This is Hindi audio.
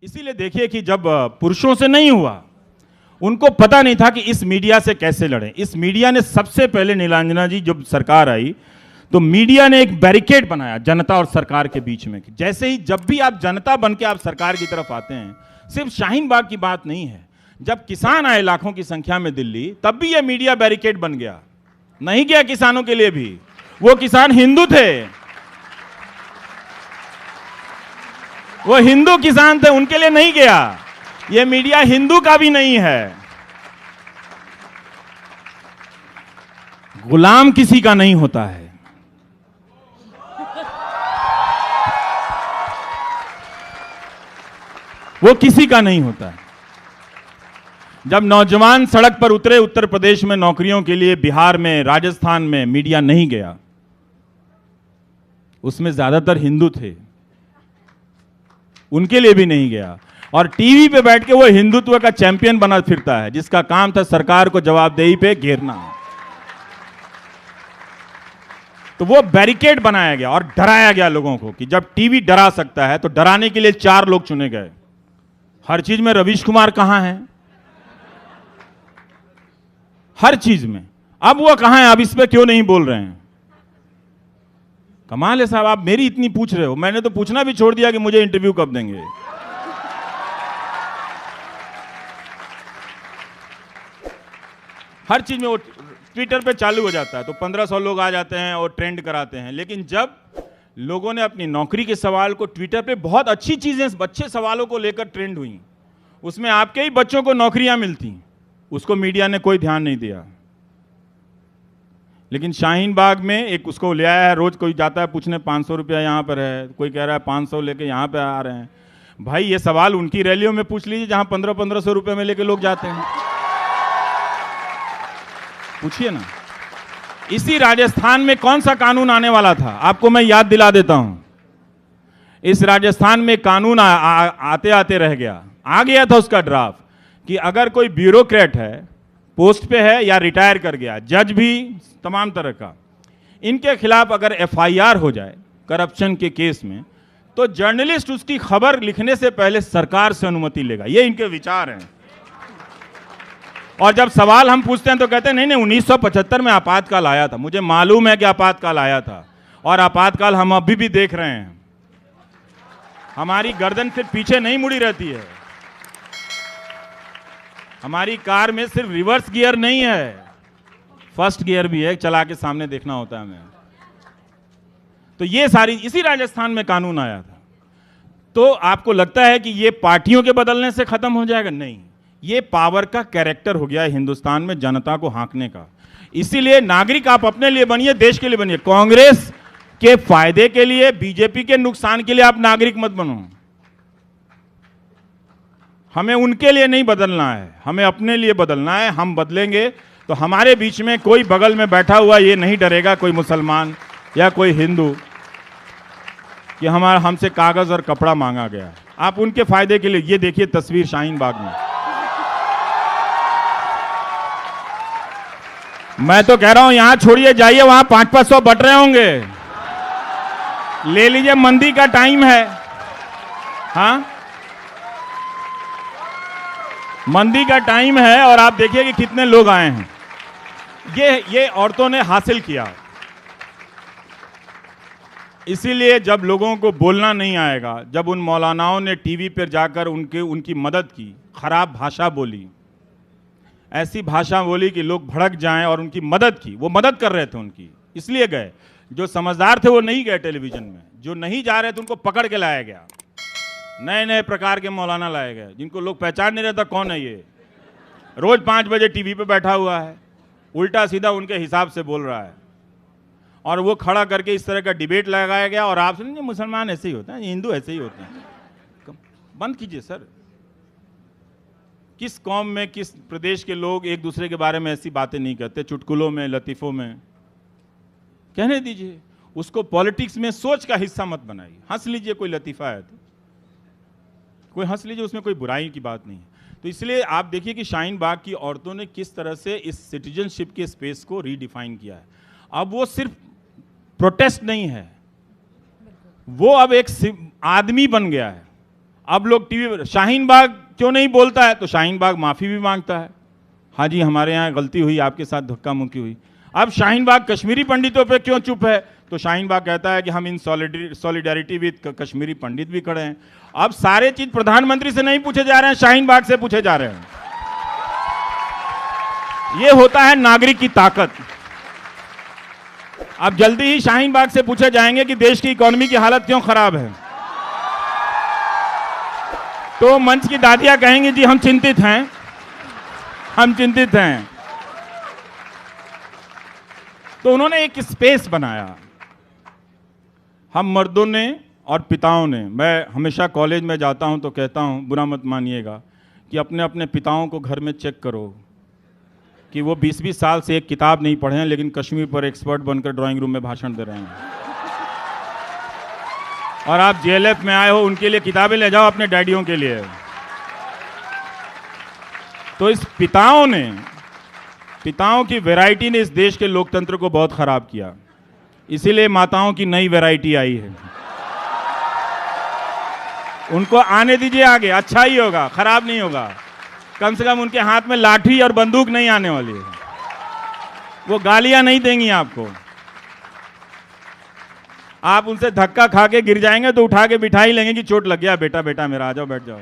इसीलिए देखिए कि जब पुरुषों से नहीं हुआ, उनको पता नहीं था कि इस मीडिया से कैसे लड़ें। इस मीडिया ने सबसे पहले, नीलांजना जी, जब सरकार आई तो मीडिया ने एक बैरिकेड बनाया जनता और सरकार के बीच में। जैसे ही जब भी आप जनता बन के आप सरकार की तरफ आते हैं, सिर्फ शाहीन बाग की बात नहीं है, जब किसान आए लाखों की संख्या में दिल्ली, तब भी यह मीडिया बैरिकेड बन गया। नहीं गया किसानों के लिए भी, वो किसान हिंदू थे, वो हिंदू किसान थे, उनके लिए नहीं गया। ये मीडिया हिंदू का भी नहीं है, गुलाम किसी का नहीं होता है। वो किसी का नहीं होता है। जब नौजवान सड़क पर उतरे उत्तर प्रदेश में नौकरियों के लिए, बिहार में, राजस्थान में, मीडिया नहीं गया। उसमें ज्यादातर हिंदू थे, उनके लिए भी नहीं गया। और टीवी पे बैठ के वो हिंदुत्व का चैंपियन बना फिरता है, जिसका काम था सरकार को जवाबदेही पे घेरना। तो वो बैरिकेड बनाया गया और डराया गया लोगों को कि जब टीवी डरा सकता है तो डराने के लिए 4 लोग चुने गए। हर चीज में रवीश कुमार कहां है, हर चीज में। अब वो कहां है, अब इस पे क्यों नहीं बोल रहे हैं? कमाल है साहब, आप मेरी इतनी पूछ रहे हो। मैंने तो पूछना भी छोड़ दिया कि मुझे इंटरव्यू कब देंगे। हर चीज में वो ट्विटर पे चालू हो जाता है तो 1500 लोग आ जाते हैं और ट्रेंड कराते हैं। लेकिन जब लोगों ने अपनी नौकरी के सवाल को ट्विटर पे, बहुत अच्छी चीजें, अच्छे सवालों को लेकर ट्रेंड हुई, उसमें आपके ही बच्चों को नौकरियां मिलती, उसको मीडिया ने कोई ध्यान नहीं दिया। लेकिन शाहीन बाग में एक उसको ले आया है, रोज कोई जाता है पूछने 500 रुपया यहाँ पर है, कोई कह रहा है 500 लेके यहाँ पे आ रहे हैं। भाई ये सवाल उनकी रैलियों में पूछ लीजिए जहां 1500 रुपये में लेके लोग जाते हैं, पूछिए ना। इसी राजस्थान में कौन सा कानून आने वाला था, आपको मैं याद दिला देता हूं। इस राजस्थान में कानून आते आते रह गया, आ गया था उसका ड्राफ्ट, कि अगर कोई ब्यूरोक्रेट है, पोस्ट पे है या रिटायर कर गया, जज भी, तमाम तरह का, इनके खिलाफ अगर एफआईआर हो जाए करप्शन के केस में, तो जर्नलिस्ट उसकी खबर लिखने से पहले सरकार से अनुमति लेगा। ये इनके विचार हैं। और जब सवाल हम पूछते हैं तो कहते हैं नहीं नहीं 1975 में आपातकाल आया था। मुझे मालूम है कि आपातकाल आया था, और आपातकाल हम अभी भी देख रहे हैं। हमारी गर्दन सिर्फ पीछे नहीं मुड़ी रहती है, हमारी कार में सिर्फ रिवर्स गियर नहीं है, फर्स्ट गियर भी है, चला के सामने देखना होता है हमें। तो ये सारी इसी राजस्थान में कानून आया था। तो आपको लगता है कि ये पार्टियों के बदलने से खत्म हो जाएगा? नहीं, ये पावर का कैरेक्टर हो गया है हिंदुस्तान में, जनता को हाँकने का। इसीलिए नागरिक आप अपने लिए बनिए, देश के लिए बनिए। कांग्रेस के फायदे के लिए, बीजेपी के नुकसान के लिए आप नागरिक मत बनो। हमें उनके लिए नहीं बदलना है, हमें अपने लिए बदलना है। हम बदलेंगे तो हमारे बीच में कोई बगल में बैठा हुआ ये नहीं डरेगा, कोई मुसलमान या कोई हिंदू, कि हमसे कागज और कपड़ा मांगा गया। आप उनके फायदे के लिए, ये देखिए तस्वीर शाहीन बाग में। मैं तो कह रहा हूं यहां छोड़िए, जाइए वहां 500-500 बट रहे होंगे, ले लीजिए, मंदी का टाइम है। हाँ, मंदी का टाइम है, और आप देखिए कि कितने लोग आए हैं। ये औरतों ने हासिल किया। इसीलिए जब लोगों को बोलना नहीं आएगा, जब उन मौलानाओं ने टीवी पर जाकर उनकी मदद की, खराब भाषा बोली, ऐसी भाषा बोली कि लोग भड़क जाएं, और उनकी मदद की, वो मदद कर रहे थे उनकी, इसलिए गए। जो समझदार थे वो नहीं गए टेलीविजन में, जो नहीं जा रहे थे उनको पकड़ के लाया गया। नए नए प्रकार के मौलाना लाए गए, जिनको लोग पहचान नहीं रहता कौन है ये। रोज 5 बजे टीवी पे बैठा हुआ है, उल्टा सीधा उनके हिसाब से बोल रहा है, और वो खड़ा करके इस तरह का डिबेट लगाया गया। और आप सुनिए, मुसलमान ऐसे ही होते हैं, हिंदू ऐसे ही होते हैं। बंद कीजिए सर। किस कौम में, किस प्रदेश के लोग एक दूसरे के बारे में ऐसी बातें नहीं करते, चुटकुलों में, लतीफों में? कहने दीजिए उसको। पॉलिटिक्स में सोच का हिस्सा मत बनाइए। हंस लीजिए, कोई लतीफा है तो कोई हंस लीजिए, उसमें कोई बुराई की बात नहीं है। तो इसलिए आप देखिए कि शाहीन बाग की औरतों ने किस तरह से इस सिटीजनशिप के स्पेस को रीडिफाइन किया है। अब वो सिर्फ प्रोटेस्ट नहीं है, वो अब एक आदमी बन गया है। अब लोग टीवी पर शाहीन बाग क्यों नहीं बोलता है, तो शाहीन बाग माफी भी मांगता है, हाँ जी हमारे यहाँ गलती हुई, आपके साथ धक्का मुक्की हुई। अब शाहीन बाग कश्मीरी पंडितों पे क्यों चुप है, तो शाहीन बाग कहता है कि हम इन सॉलिडेरिटी विद कश्मीरी पंडित भी खड़े हैं। अब सारे चीज प्रधानमंत्री से नहीं पूछे जा रहे हैं, शाहीन बाग से पूछे जा रहे हैं। ये होता है नागरिक की ताकत। अब जल्दी ही शाहीन बाग से पूछे जाएंगे कि देश की इकोनॉमी की हालत क्यों खराब है, तो मंच की दादियां कहेंगी जी हम चिंतित हैं, हम चिंतित हैं। तो उन्होंने एक स्पेस बनाया, हम मर्दों ने और पिताओं ने। मैं हमेशा कॉलेज में जाता हूं तो कहता हूं, बुरा मत मानिएगा, कि अपने अपने पिताओं को घर में चेक करो कि वो 20-20 साल से एक किताब नहीं पढ़े हैं, लेकिन कश्मीर पर एक्सपर्ट बनकर ड्राइंग रूम में भाषण दे रहे हैं। और आप जेएलएफ में आए हो, उनके लिए किताबें ले जाओ अपने डैडियों के लिए। तो इस पिताओं की वैरायटी ने इस देश के लोकतंत्र को बहुत खराब किया। इसीलिए माताओं की नई वैरायटी आई है। उनको आने दीजिए आगे, अच्छा ही होगा, खराब नहीं होगा। कम से कम उनके हाथ में लाठी और बंदूक नहीं आने वाली है, वो गालियां नहीं देंगी आपको। आप उनसे धक्का खा के गिर जाएंगे तो उठा के बिठा ही लेंगे कि चोट लग गया बेटा, बेटा मेरा आ जाओ बैठ जाओ।